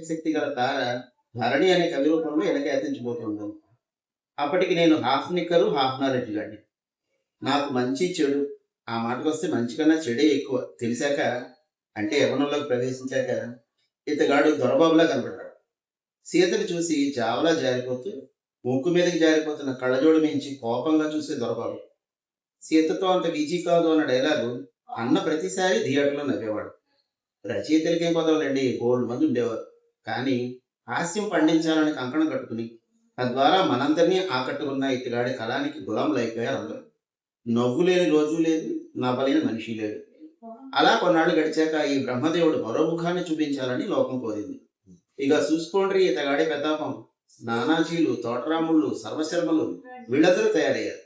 శక్తి గల తార ధరణి అనే కవి రూపంలో వెనక ఎత్తించిపోతుంటాను. అప్పటికి నేను హాఫ్ నిక్కరు హాఫ్ నాలెడ్జ్ గాడిని. నాకు మంచి చెడు ఆ మాటకొస్తే మంచి కన్నా చెడే ఎక్కువ తెలిసాక, అంటే యవ్వనంలోకి ప్రవేశించాక ఇతగాడు దొరబాబులా కనపడ్డాడు. సీతను చూసి జావలా జారిపోతూ ముక్కు మీదకి జారిపోతున్న కళ్ళజోడు మించి కోపంగా చూసే దొరబాబు. సీతతో అంత బిజీ కాదు అన్న డైలాగు అన్న ప్రతిసారి థియేటర్లో నవ్వేవాడు. రచయితలకేం కొదవలండి, బోల్డ్ మంది ఉండేవారు. కానీ హాస్యం పండించాలని కంకణం కట్టుకుని తద్వారా మనందరినీ ఆకట్టుకున్న ఇతగాడి కళానికి గులాంలు అయిపోయారు అందరూ. నవ్వు లేని రోజు లేదు, నవ్వలేని మనిషి లేడు. అలా కొన్నాళ్ళు గడిచాక ఈ బ్రహ్మదేవుడు మరో ముఖాన్ని చూపించాలని లోకం కోరింది. ఇక చూసుకోండి ఇతగాడి పెద్దాపం. నానాజీలు, తోటరాముళ్ళు, సర్వశర్మలు వీళ్ళందరూ తయారయ్యారు.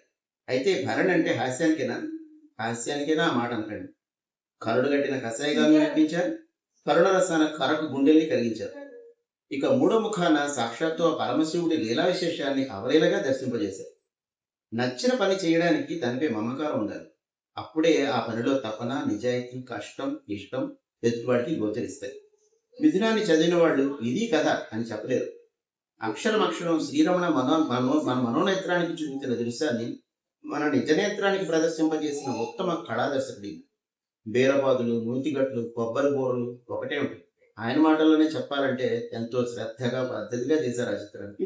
అయితే భరణి అంటే హాస్యానికైనా ఆ మాట అనకండి. కరుడు గట్టిన కషాయగాన్ని నడిపించారు. కరుణ రసాన కరకు గుండెల్ని కలిగించారు. ఇక మూడో ముఖాన సాక్షాత్తు ఆ పరమశివుడి లీలా విశేషాన్ని అవలీలగా దర్శింపజేశారు. నచ్చిన పని చేయడానికి తనపై మమకారం ఉండాలి. అప్పుడే ఆ పనిలో తపన, నిజాయితీ, కష్టం, ఇష్టం ఎదుటివాడికి గోచరిస్తాయి. మిథునాన్ని చదివిన వాళ్ళు ఇది కథ అని చెప్పలేరు. అక్షరం అక్షరం శ్రీరమణ మన మనోనేత్రానికి చూపించిన దృశ్యాన్ని మన నిజనేత్రానికి ప్రదర్శింపజేసిన ఉత్తమ కళాదర్శకుడి. బీరపాదులు, నూతిగట్లు, కొబ్బరి బోరలు ఒకటే ఉంటాయి. ఆయన మాటల్లోనే చెప్పాలంటే ఎంతో శ్రద్ధగా పద్ధతిగా చేశారు ఆ చిత్రాన్ని.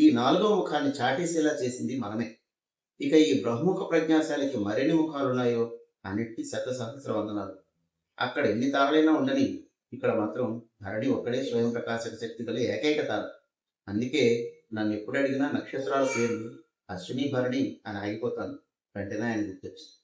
ఈ నాలుగో ముఖాన్ని చాటేసేలా చేసింది మనమే. ఇక ఈ బ్రహ్ముఖ ప్రజ్ఞాశాలికి మరిన్ని ముఖాలున్నాయో అన్నిటికీ శత సహస్ర వందనాలు. అక్కడ ఎన్ని తారలైనా ఉండని, ఇక్కడ మాత్రం ధరణి ఒక్కడే స్వయం ప్రకాశక శక్తి గల ఏకైక తార. అందుకే నన్ను ఎప్పుడు అడిగినా నక్షత్రాల పేర్లు అశ్విని భరణి అని ఆగిపోతాను. వెంటనే ఆయన గుర్తొచ్చింది.